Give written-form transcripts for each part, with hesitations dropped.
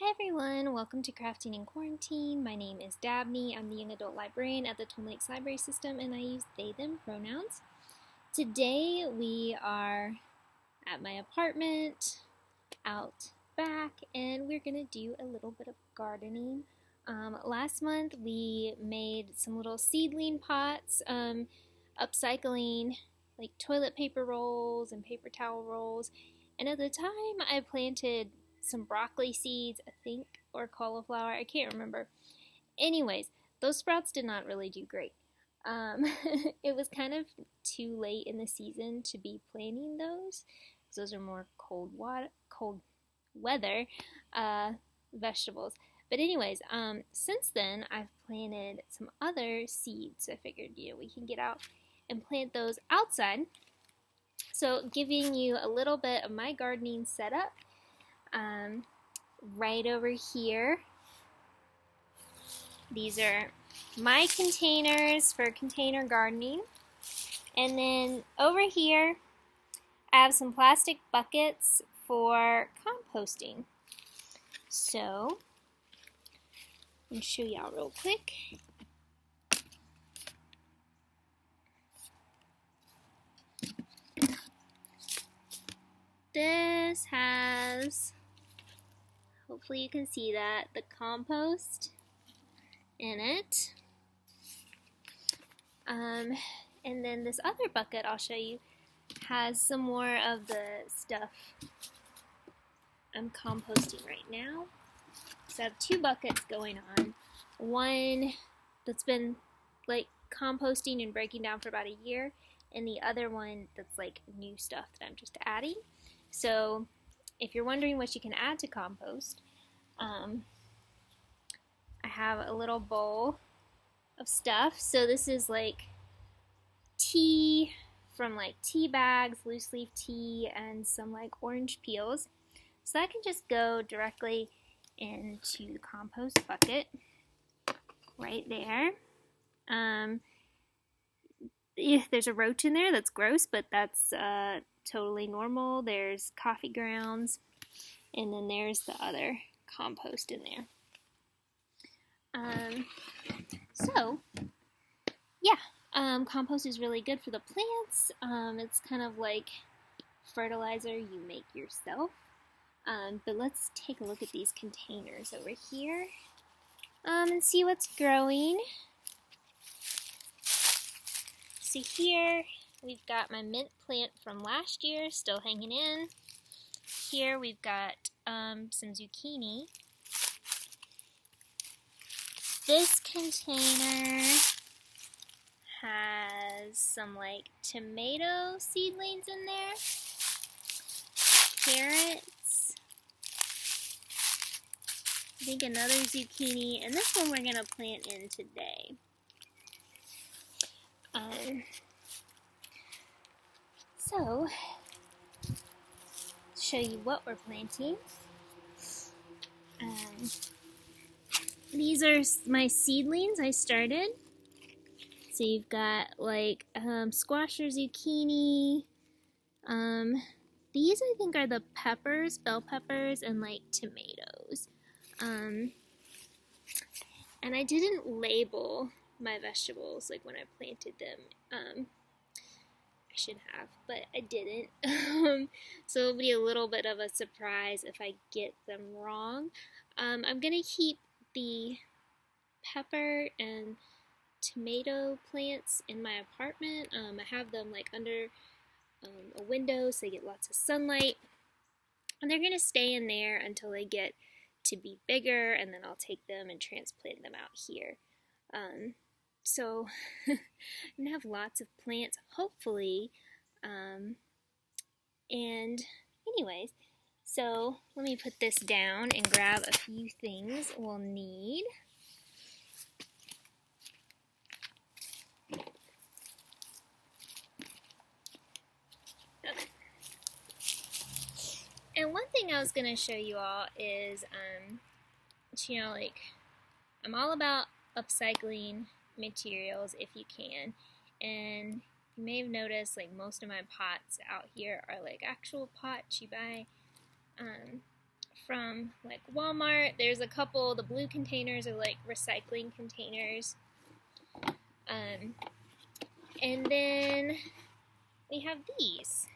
Hi everyone, welcome to Crafting in Quarantine. My name is Dabney. I'm the Young Adult Librarian at the Twin Lakes Library System and I use they, them pronouns. Today we are at my apartment, out back, and we're going to do a little bit of gardening. Last month we made some little seedling pots, upcycling like toilet paper rolls and paper towel rolls, and at the time I planted some broccoli seeds, I think, or cauliflower. I can't remember. Anyways, those sprouts did not really do great. It was kind of too late in the season to be planting those, because those are more cold weather vegetables. But anyways, since then I've planted some other seeds. I figured, we can get out and plant those outside. So giving you a little bit of my gardening setup. Right over here, these are my containers for container gardening, and then over here I have some plastic buckets for composting. So let me show y'all real quick. This has, hopefully you can see that, the compost in it. And then this other bucket I'll show you has some more of the stuff I'm composting right now. So I have two buckets going on. One that's been like composting and breaking down for about a year, and the other one that's like new stuff that I'm just adding. So if you're wondering what you can add to compost, I have a little bowl of stuff. So this is like tea from like tea bags, loose leaf tea, and some like orange peels. So that can just go directly into the compost bucket right there. There's a roach in there. That's gross, but that's totally normal. There's coffee grounds, and then there's the other compost in there. Compost is really good for the plants. It's kind of like fertilizer you make yourself. But let's take a look at these containers over here and see what's growing. So here we've got my mint plant from last year still hanging in. Here we've got some zucchini. This container has some like tomato seedlings in there, carrots, I think another zucchini, and this one we're going to plant in today. So, to show you what we're planting, these are my seedlings I started. So you've got like squash or zucchini. These I think are the peppers, bell peppers, and like tomatoes. And I didn't label my vegetables like when I planted them. I should have, but I didn't. So it'll be a little bit of a surprise if I get them wrong. I'm going to keep the pepper and tomato plants in my apartment. I have them like under a window so they get lots of sunlight, and they're going to stay in there until they get to be bigger, and then I'll take them and transplant them out here. So I'm going to have lots of plants, hopefully. And anyways, so let me put this down and grab a few things we'll need. And one thing I was going to show you all is, I'm all about upcycling materials if you can. And you may have noticed, like, most of my pots out here are, like, actual pots you buy from like Walmart. There's a couple, the blue containers are like recycling containers. And then we have these.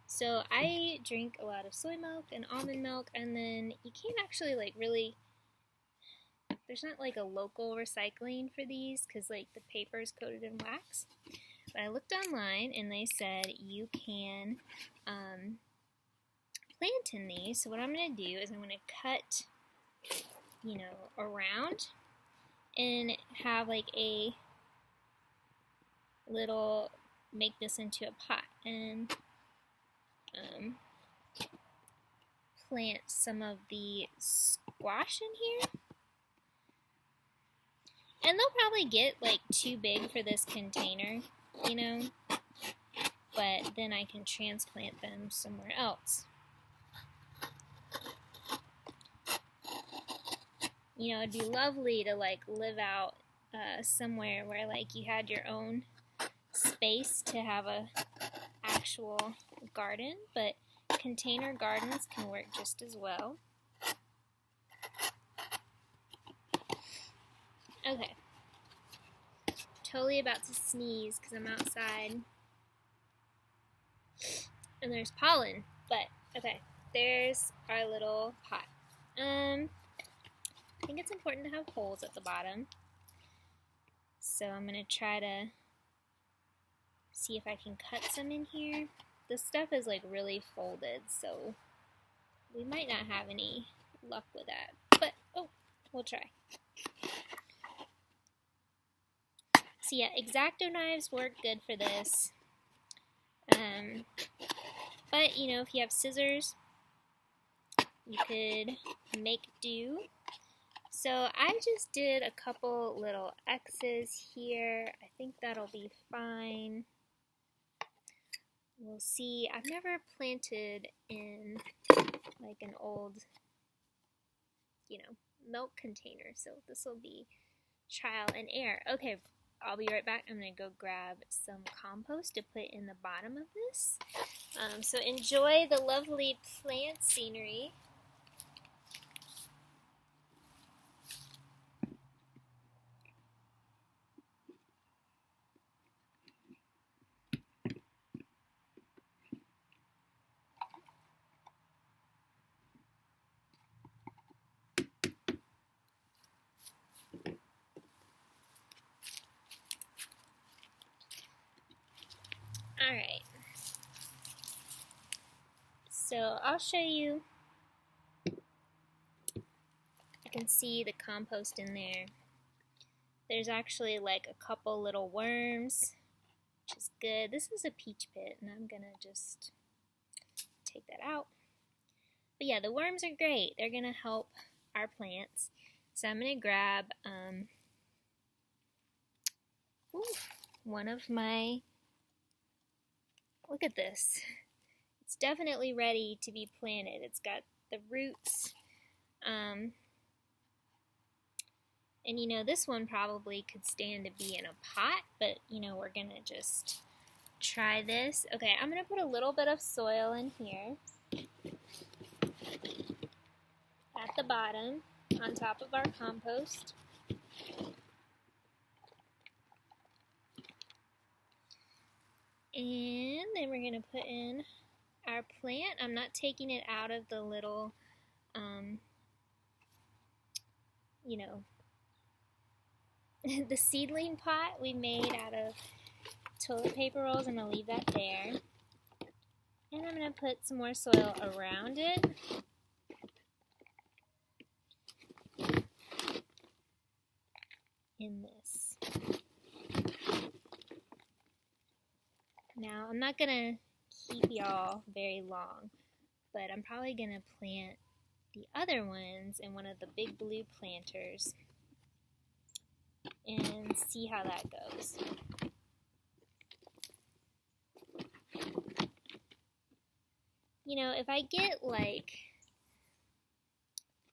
So I drink a lot of soy milk and almond milk, and then you can't actually like really, there's not like a local recycling for these because like the paper is coated in wax. But I looked online and they said you can plant in these. So what I'm going to do is I'm going to cut, you know, around and have like a little, make this into a pot and plant some of the squash in here. And they'll probably get like too big for this container, you know, but then I can transplant them somewhere else. You know, it'd be lovely to like live out somewhere where like you had your own space to have a actual garden, but container gardens can work just as well. Okay. Totally about to sneeze because I'm outside. And there's pollen, but okay. There's our little pot. I think it's important to have holes at the bottom. So I'm going to try to see if I can cut some in here. This stuff is like really folded, so we might not have any luck with that. But, oh, we'll try. So yeah, X-Acto knives work good for this. But, you know, if you have scissors, you could make do. So I just did a couple little X's here. I think that'll be fine. We'll see. I've never planted in like an old, you know, milk container, so this will be trial and error. Okay, I'll be right back. I'm going to go grab some compost to put in the bottom of this. So enjoy the lovely plant scenery. Alright, so I'll show you. You can see the compost in there. There's actually like a couple little worms, which is good. This is a peach pit, and I'm gonna just take that out. But yeah, the worms are great. They're gonna help our plants. So I'm gonna grab one of my, look at this. It's definitely ready to be planted. It's got the roots. And you know, this one probably could stand to be in a pot, but you know, we're gonna just try this. Okay, I'm gonna put a little bit of soil in here at the bottom on top of our compost. And then we're going to put in our plant. I'm not taking it out of the little, you know, the seedling pot we made out of toilet paper rolls. I'm going to leave that there. And I'm going to put some more soil around it. In this. Now, I'm not going to keep y'all very long, but I'm probably going to plant the other ones in one of the big blue planters and see how that goes. You know, if I get like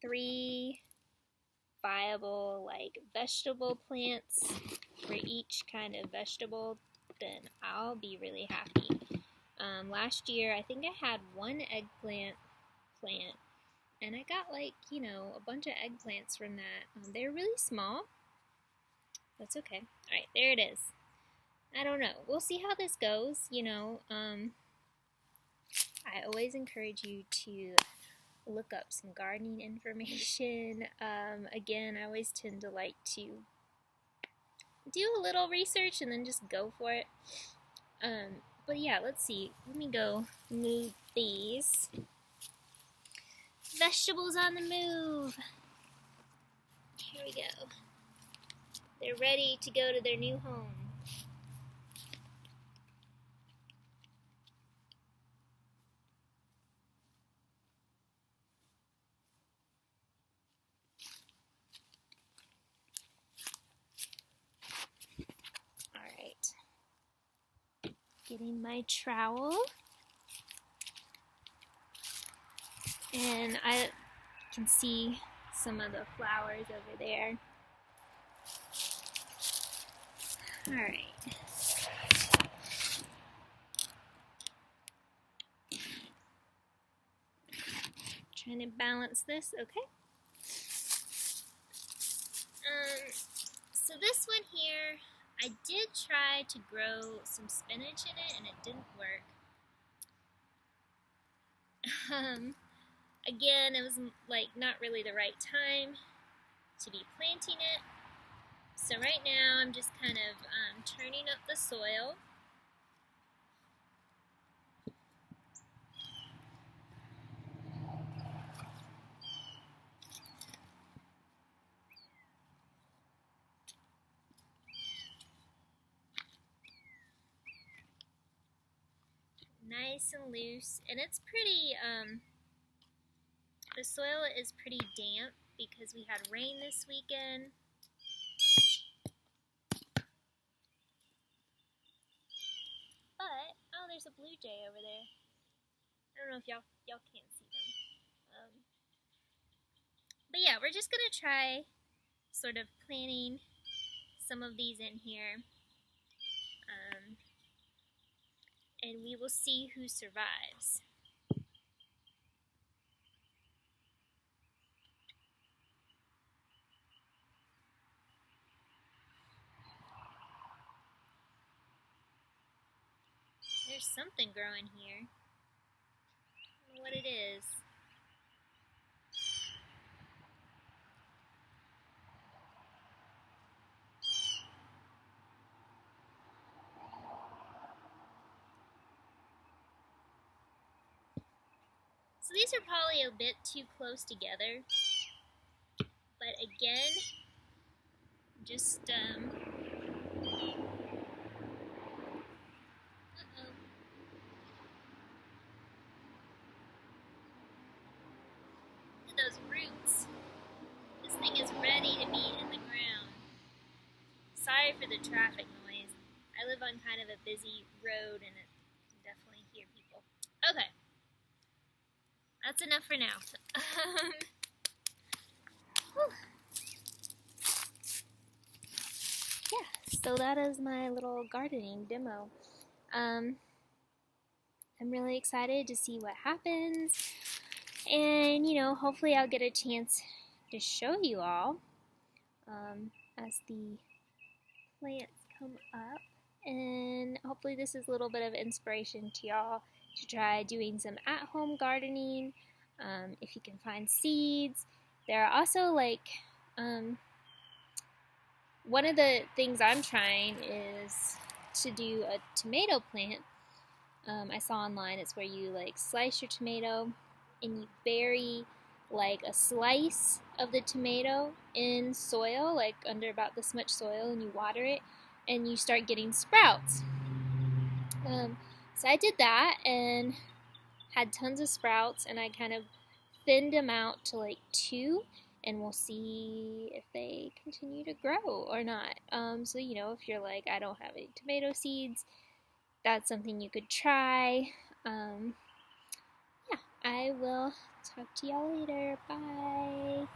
3 viable like vegetable plants for each kind of vegetable, then I'll be really happy. Last year I think I had 1 eggplant eggplant. And I got like, a bunch of eggplants from that. They're really small. That's okay. Alright, there it is. I don't know. We'll see how this goes, I always encourage you to look up some gardening information. Again, I always tend to like to do a little research and then just go for it. But yeah, let's see. Let me go move these. Vegetables on the move. Here we go. They're ready to go to their new home. Alright. Getting my trowel. And I can see some of the flowers over there. Alright. Trying to balance this, okay. So this one here, I did try to grow some spinach in it and it didn't work. Again, it was like not really the right time to be planting it. So right now I'm just kind of turning up the soil. Nice and loose, and it's pretty, the soil is pretty damp because we had rain this weekend. But, oh, there's a blue jay over there. I don't know if y'all can't see them. But yeah, we're just gonna try sort of planting some of these in here. And we will see who survives. There's something growing here. I don't know what it is. So these are probably a bit too close together. But again, just look at those roots. This thing is ready to be in the ground. Sorry for the traffic noise. I live on kind of a busy road and it can definitely hear people. Okay. That's enough for now. Yeah, so that is my little gardening demo. I'm really excited to see what happens. And, hopefully I'll get a chance to show you all as the plants come up. And hopefully this is a little bit of inspiration to y'all to try doing some at-home gardening. If you can find seeds. There are also one of the things I'm trying is to do a tomato plant. I saw online it's where you slice your tomato and you bury a slice of the tomato in soil, under about this much soil, and you water it and you start getting sprouts. So I did that and had tons of sprouts, and I kind of thinned them out to 2, and we'll see if they continue to grow or not. So if you're I don't have any tomato seeds, that's something you could try. Yeah, I will talk to y'all later. Bye.